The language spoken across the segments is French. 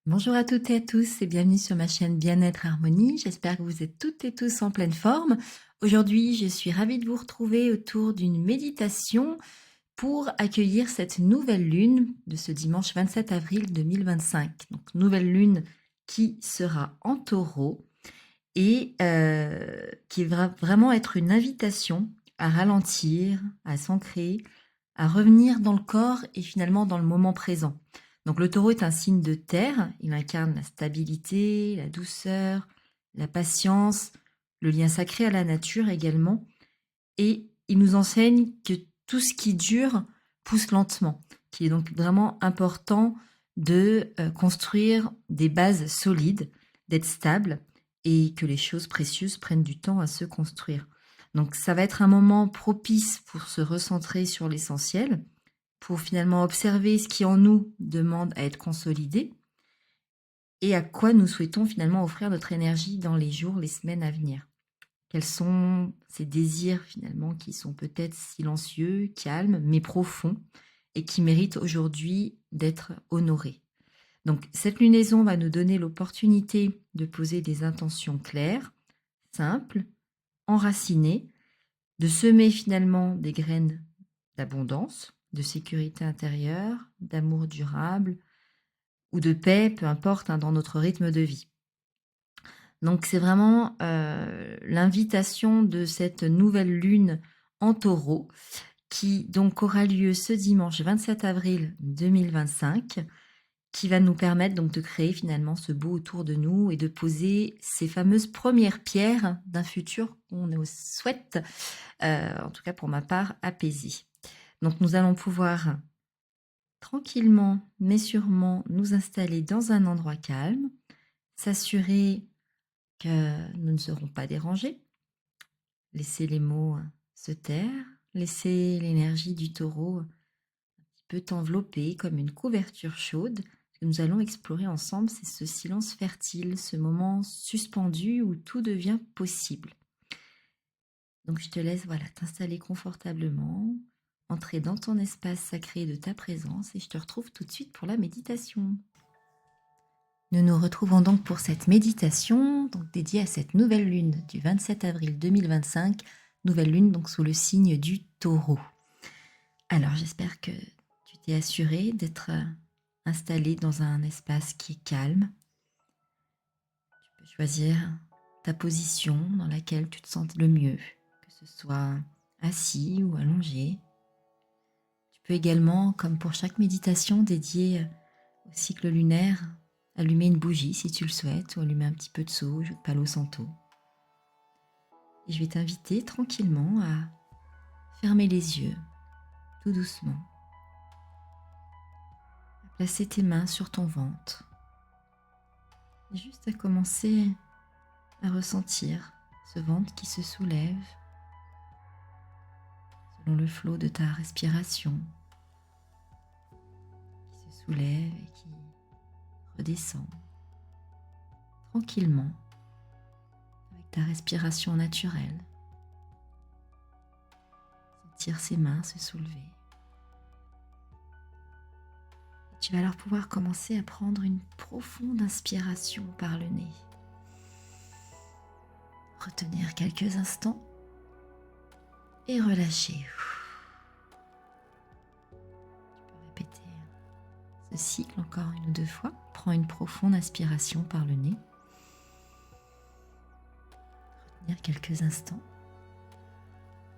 Bonjour à toutes et à tous et bienvenue sur ma chaîne Bien-être Harmonie. J'espère que vous êtes toutes et tous en pleine forme. Aujourd'hui, je suis ravie de vous retrouver autour d'une méditation pour accueillir cette nouvelle lune de ce dimanche 27 avril 2025. Donc, nouvelle lune qui sera en taureau et qui va vraiment être une invitation à ralentir, à s'ancrer, à revenir dans le corps et finalement dans le moment présent. Donc le taureau est un signe de terre, il incarne la stabilité, la douceur, la patience, le lien sacré à la nature également, et il nous enseigne que tout ce qui dure pousse lentement, qu'il est donc vraiment important de construire des bases solides, d'être stable, et que les choses précieuses prennent du temps à se construire. Donc ça va être un moment propice pour se recentrer sur l'essentiel, pour finalement observer ce qui en nous demande à être consolidé et à quoi nous souhaitons finalement offrir notre énergie dans les jours, les semaines à venir. Quels sont ces désirs finalement qui sont peut-être silencieux, calmes, mais profonds et qui méritent aujourd'hui d'être honorés. Donc cette lunaison va nous donner l'opportunité de poser des intentions claires, simples, enracinées, de semer finalement des graines d'abondance, de sécurité intérieure, d'amour durable ou de paix, peu importe, dans notre rythme de vie. Donc c'est vraiment l'invitation de cette nouvelle lune en taureau qui donc aura lieu ce dimanche 27 avril 2025, qui va nous permettre donc de créer finalement ce beau autour de nous et de poser ces fameuses premières pierres d'un futur qu'on nous souhaite, en tout cas pour ma part, apaisé. Donc nous allons pouvoir tranquillement mais sûrement nous installer dans un endroit calme, s'assurer que nous ne serons pas dérangés, laisser les mots se taire, laisser l'énergie du taureau un petit peu t'envelopper comme une couverture chaude. Ce que nous allons explorer ensemble, c'est ce silence fertile, ce moment suspendu où tout devient possible. Donc je te laisse t'installer confortablement, entrer dans ton espace sacré de ta présence et je te retrouve tout de suite pour la méditation. Nous nous retrouvons donc pour cette méditation donc dédiée à cette nouvelle lune du 27 avril 2025, nouvelle lune donc sous le signe du taureau. Alors j'espère que tu t'es assuré d'être installé dans un espace qui est calme. Tu peux choisir ta position dans laquelle tu te sens le mieux, que ce soit assis ou allongé. Tu peux également, comme pour chaque méditation dédiée au cycle lunaire, allumer une bougie si tu le souhaites, ou allumer un petit peu de sauge ou de palo santo. Et je vais t'inviter tranquillement à fermer les yeux, tout doucement, à placer tes mains sur ton ventre, et juste à commencer à ressentir ce ventre qui se soulève selon le flot de ta respiration, qui se soulève et qui redescend tranquillement avec ta respiration naturelle. Sentir ses mains se soulever. Et tu vas alors pouvoir commencer à prendre une profonde inspiration par le nez. Retenir quelques instants et relâcher. Tu peux répéter ce cycle encore une ou deux fois. Prends une profonde inspiration par le nez. Retenir quelques instants.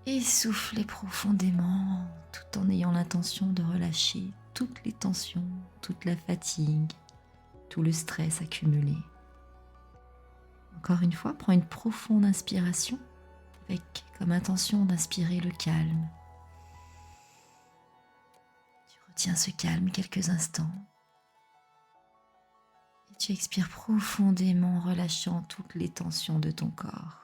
Et souffler profondément tout en ayant l'intention de relâcher toutes les tensions, toute la fatigue, tout le stress accumulé. Encore une fois, prends une profonde inspiration avec comme intention d'inspirer le calme. Tu retiens ce calme quelques instants et tu expires profondément, relâchant toutes les tensions de ton corps.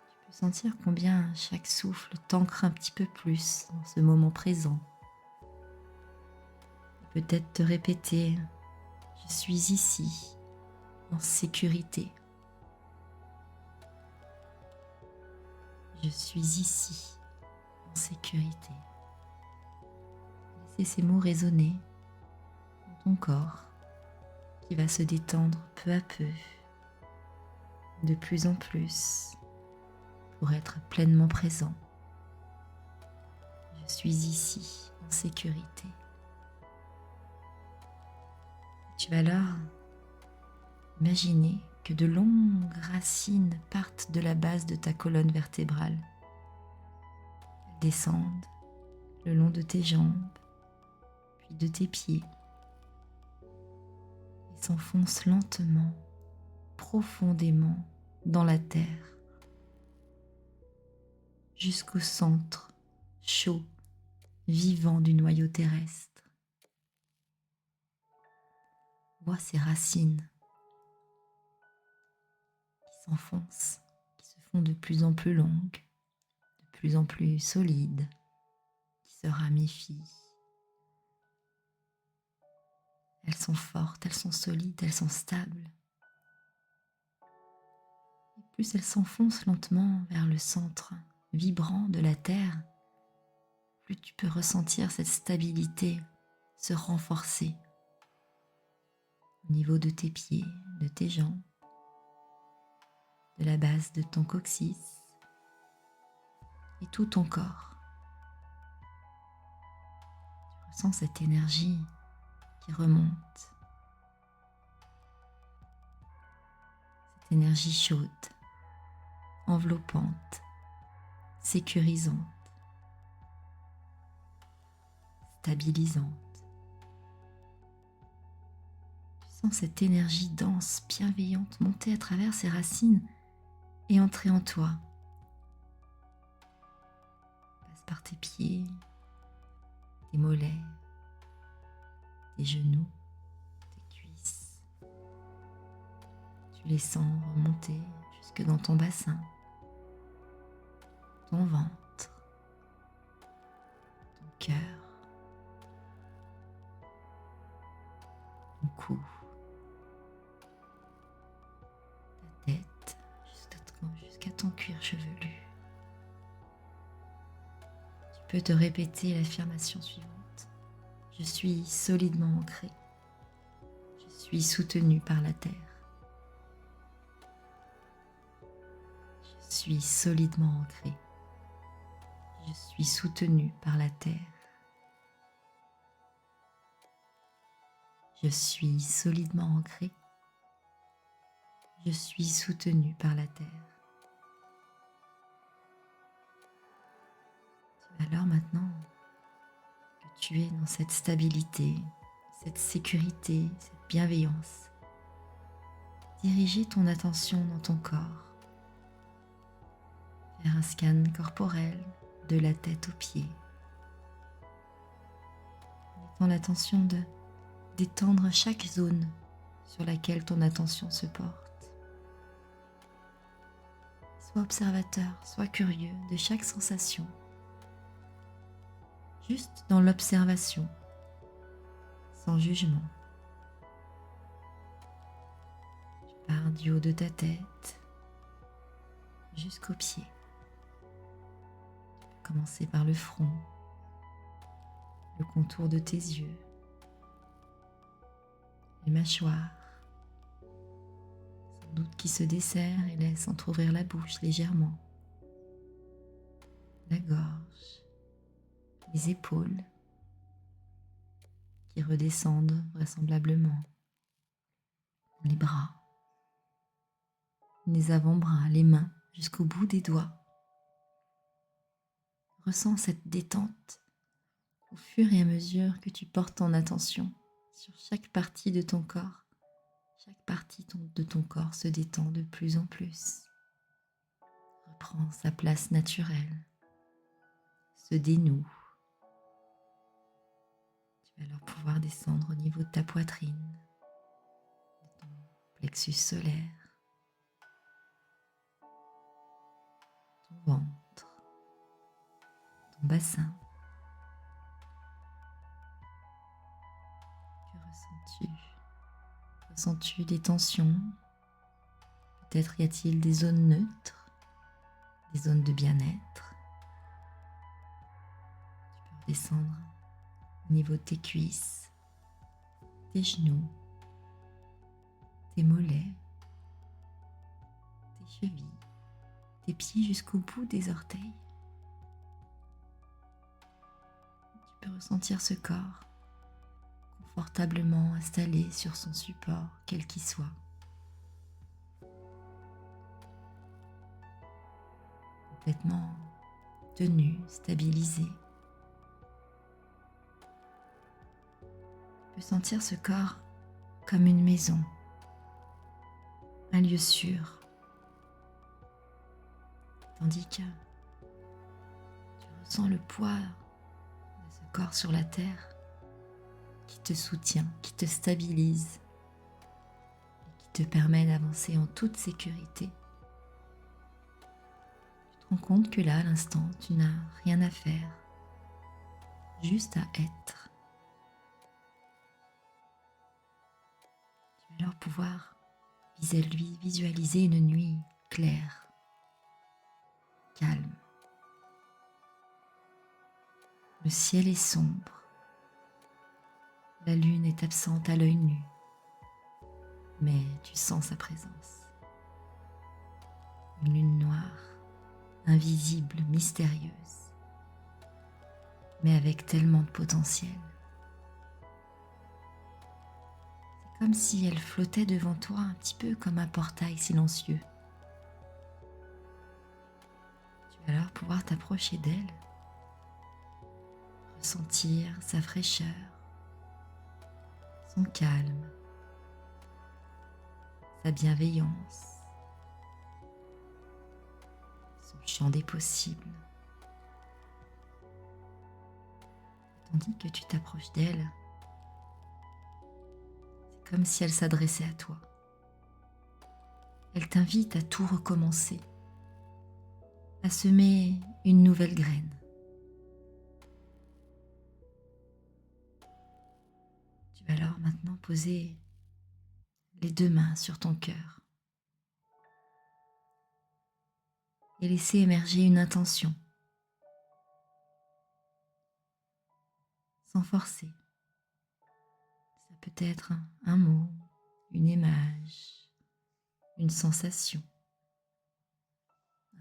Tu peux sentir combien chaque souffle t'ancre un petit peu plus dans ce moment présent. Peut-être te répéter « Je suis ici, en sécurité. Je suis ici, en sécurité. » Laissez ces mots résonner ton corps qui va se détendre peu à peu, de plus en plus, pour être pleinement présent. Je suis ici, en sécurité. Tu vas alors imaginer que de longues racines partent de la base de ta colonne vertébrale. Elles descendent le long de tes jambes, puis de tes pieds, et s'enfoncent lentement, profondément dans la terre, jusqu'au centre chaud, vivant du noyau terrestre. Vois ces racines qui s'enfoncent, qui se font de plus en plus longues, de plus en plus solides, qui se ramifient. Elles sont fortes, elles sont solides, elles sont stables. Et plus elles s'enfoncent lentement vers le centre vibrant de la terre, plus tu peux ressentir cette stabilité se renforcer au niveau de tes pieds, de tes jambes, de la base de ton coccyx et tout ton corps. Tu ressens cette énergie qui remonte, cette énergie chaude, enveloppante, sécurisante, stabilisante. Tu sens cette énergie dense, bienveillante monter à travers ces racines et entrer en toi. Passe par tes pieds, tes mollets, tes genoux, tes cuisses. Tu les sens remonter jusque dans ton bassin, ton ventre, ton cœur, ton cou, ta tête, jusqu'à ton cuir chevelu. Tu peux te répéter l'affirmation suivante. Je suis solidement ancré. Je suis soutenu par la terre. Je suis solidement ancré. Je suis soutenu par la terre. Je suis solidement ancré. Je suis soutenu par la terre. Alors maintenant que tu es dans cette stabilité, cette sécurité, cette bienveillance, diriger ton attention dans ton corps. Faire un scan corporel de la tête aux pieds. Mettant l'attention de détendre chaque zone sur laquelle ton attention se porte. Sois observateur, sois curieux de chaque sensation. Juste dans l'observation, sans jugement. Tu pars du haut de ta tête jusqu'aux pieds. Commencer par le front, le contour de tes yeux, les mâchoires, sans doute qui se desserrent et laissent entrouvrir la bouche légèrement, la gorge, les épaules qui redescendent vraisemblablement, les bras, les avant-bras, les mains jusqu'au bout des doigts. Ressens cette détente au fur et à mesure que tu portes ton attention sur chaque partie de ton corps. Chaque partie de ton corps se détend de plus en plus. Reprend sa place naturelle, se dénoue. Tu vas alors pouvoir descendre au niveau de ta poitrine, de ton plexus solaire, ton ventre, ton bassin. Que ressens-tu? Ressens-tu des tensions? Peut-être y a-t-il des zones neutres, des zones de bien-être. Tu peux redescendre au niveau de tes cuisses, tes genoux, tes mollets, tes chevilles, tes pieds jusqu'au bout des orteils. Tu peux ressentir ce corps confortablement installé sur son support, quel qu'il soit. Complètement tenu, stabilisé. Tu peux sentir ce corps comme une maison, un lieu sûr, tandis que tu ressens le poids de ce corps sur la terre qui te soutient, qui te stabilise et qui te permet d'avancer en toute sécurité. Tu te rends compte que là, à l'instant, tu n'as rien à faire, juste à être. Tu vas alors pouvoir visualiser une nuit claire, calme. Le ciel est sombre. La lune est absente à l'œil nu, mais tu sens sa présence. Une lune noire, invisible, mystérieuse, mais avec tellement de potentiel. C'est comme si elle flottait devant toi un petit peu comme un portail silencieux. Tu vas alors pouvoir t'approcher d'elle, ressentir sa fraîcheur, son calme, sa bienveillance, son champ des possibles. Tandis que tu t'approches d'elle, c'est comme si elle s'adressait à toi. Elle t'invite à tout recommencer, à semer une nouvelle graine. Tu vas alors maintenant poser les deux mains sur ton cœur et laisser émerger une intention, sans forcer. Ça peut être un mot, une image, une sensation,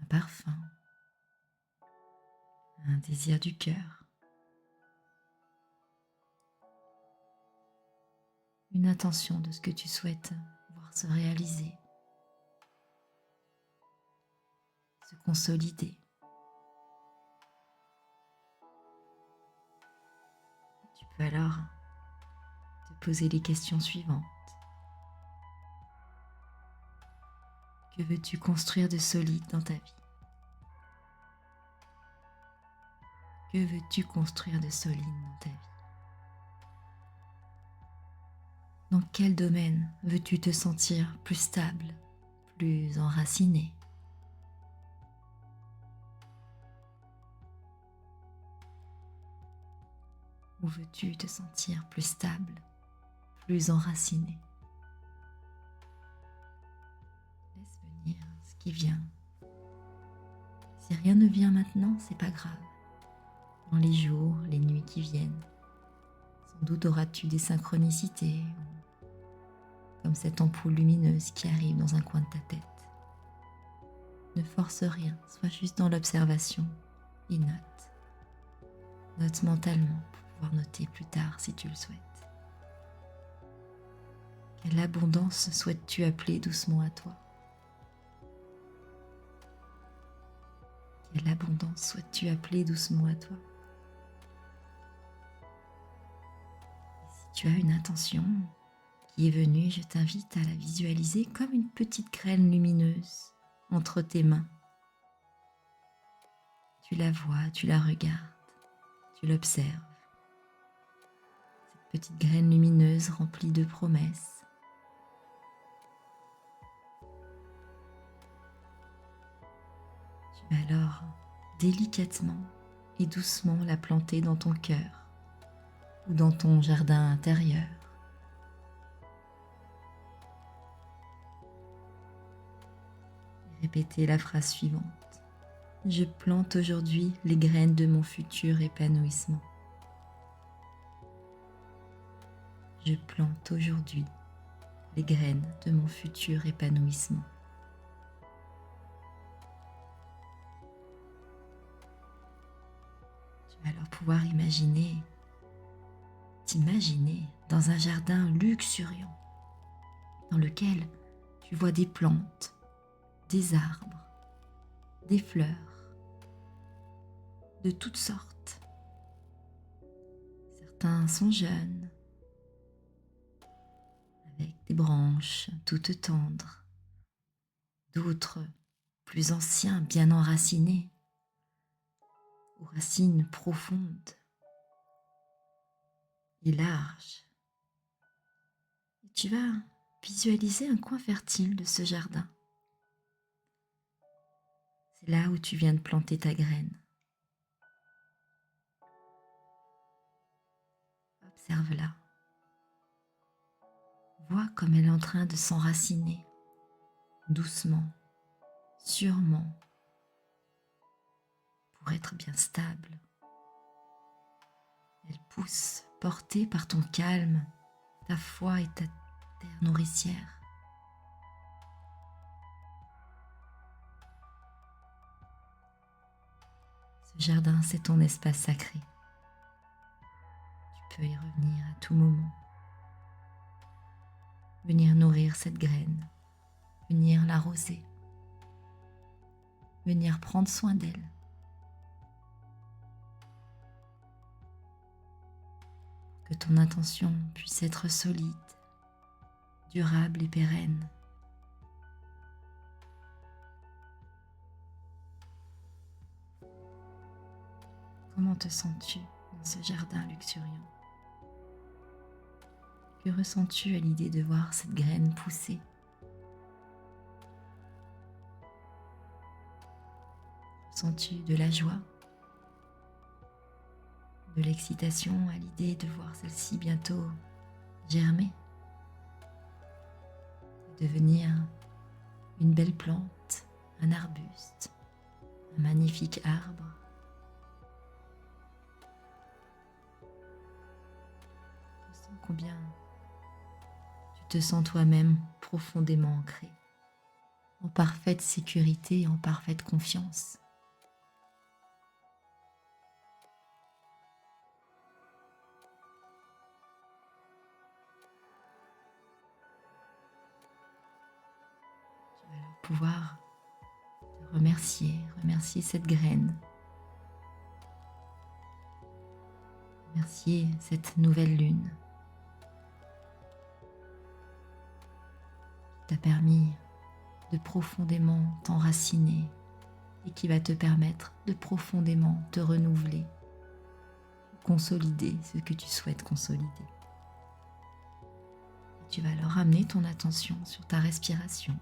un parfum, un désir du cœur, une intention de ce que tu souhaites voir se réaliser, se consolider. Tu peux alors te poser les questions suivantes. Que veux-tu construire de solide dans ta vie? Que veux-tu construire de solide dans ta vie? Dans quel domaine veux-tu te sentir plus stable, plus enraciné? Où veux-tu te sentir plus stable, plus enraciné? Laisse venir ce qui vient. Si rien ne vient maintenant, c'est pas grave. Dans les jours, les nuits qui viennent, sans doute auras-tu des synchronicités, comme cette ampoule lumineuse qui arrive dans un coin de ta tête. Ne force rien, sois juste dans l'observation et note. Note mentalement pour pouvoir noter plus tard si tu le souhaites. Quelle abondance souhaites-tu appeler doucement à toi? Quelle abondance souhaites-tu appeler doucement à toi? Et si tu as une intention qui est venue, je t'invite à la visualiser comme une petite graine lumineuse entre tes mains. Tu la vois, tu la regardes, tu l'observes. Cette petite graine lumineuse remplie de promesses. Tu vas alors délicatement et doucement la planter dans ton cœur ou dans ton jardin intérieur. Répétez la phrase suivante. Je plante aujourd'hui les graines de mon futur épanouissement. Je plante aujourd'hui les graines de mon futur épanouissement. Tu vas alors pouvoir t'imaginer dans un jardin luxuriant dans lequel tu vois des plantes, des arbres, des fleurs de toutes sortes. Certains sont jeunes, avec des branches toutes tendres, d'autres plus anciens, bien enracinés, aux racines profondes et larges. Et tu vas visualiser un coin fertile de ce jardin. C'est là où tu viens de planter ta graine. Observe-la. Vois comme elle est en train de s'enraciner, doucement, sûrement, pour être bien stable. Elle pousse, portée par ton calme, ta foi et ta terre nourricière. Ce jardin, c'est ton espace sacré. Tu peux y revenir à tout moment. Venir nourrir cette graine, venir l'arroser, venir prendre soin d'elle. Que ton intention puisse être solide, durable et pérenne. Comment te sens-tu dans ce jardin luxuriant? Que ressens-tu à l'idée de voir cette graine pousser? Ressens-tu de la joie, de l'excitation à l'idée de voir celle-ci bientôt germer, devenir une belle plante, un arbuste, un magnifique arbre? Ressens combien tu te sens toi-même profondément ancré, en parfaite sécurité, en parfaite confiance. Tu vas alors pouvoir te remercier cette graine, remercier cette nouvelle lune qui t'a permis de profondément t'enraciner et qui va te permettre de profondément te renouveler, consolider ce que tu souhaites consolider. Et tu vas alors amener ton attention sur ta respiration,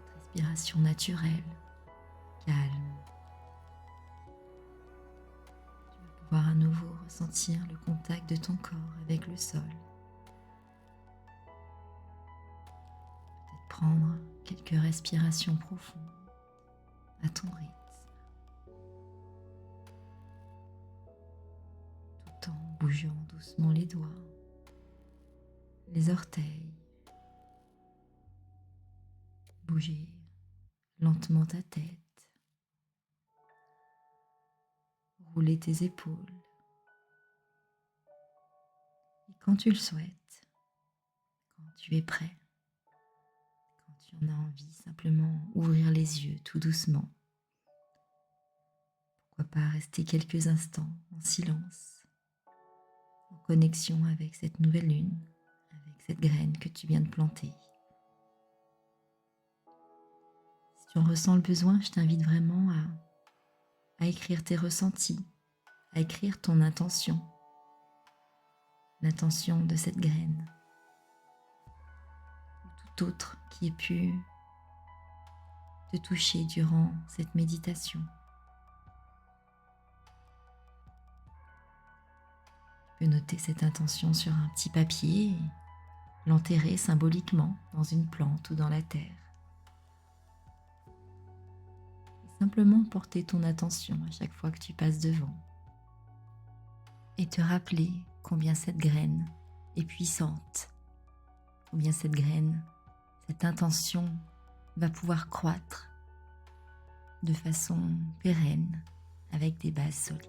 cette respiration naturelle, calme. Tu vas pouvoir à nouveau ressentir le contact de ton corps avec le sol. Peut-être prendre quelques respirations profondes à ton rythme, tout en bougeant doucement les doigts, les orteils, bouger lentement ta tête, rouler tes épaules. Et quand tu le souhaites, quand tu es prêt, quand tu en as envie, simplement ouvrir les yeux tout doucement. Pourquoi pas rester quelques instants en silence, en connexion avec cette nouvelle lune, avec cette graine que tu viens de planter. Si tu en ressens le besoin, je t'invite vraiment à écrire tes ressentis, à écrire ton intention, l'intention de cette graine, ou tout autre qui ait pu te toucher durant cette méditation. Tu peux noter cette intention sur un petit papier et l'enterrer symboliquement dans une plante ou dans la terre. Et simplement porter ton attention à chaque fois que tu passes devant et te rappeler combien cette graine est puissante, combien cette graine, cette intention va pouvoir croître de façon pérenne avec des bases solides.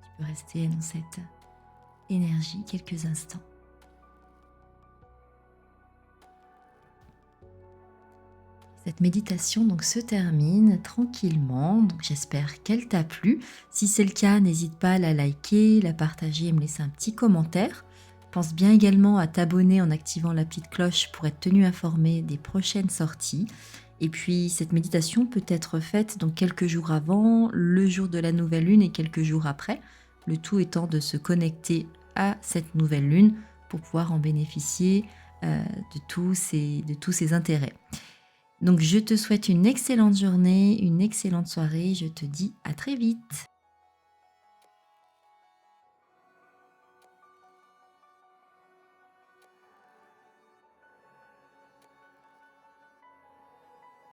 Tu peux rester dans cette énergie quelques instants. Cette méditation donc se termine tranquillement, donc j'espère qu'elle t'a plu. Si c'est le cas, n'hésite pas à la liker, la partager et me laisser un petit commentaire. Pense bien également à t'abonner en activant la petite cloche pour être tenu informé des prochaines sorties. Et puis cette méditation peut être faite donc quelques jours avant, le jour de la nouvelle lune et quelques jours après, le tout étant de se connecter à cette nouvelle lune pour pouvoir en bénéficier de tous ses intérêts. Donc je te souhaite une excellente journée, une excellente soirée, je te dis à très vite.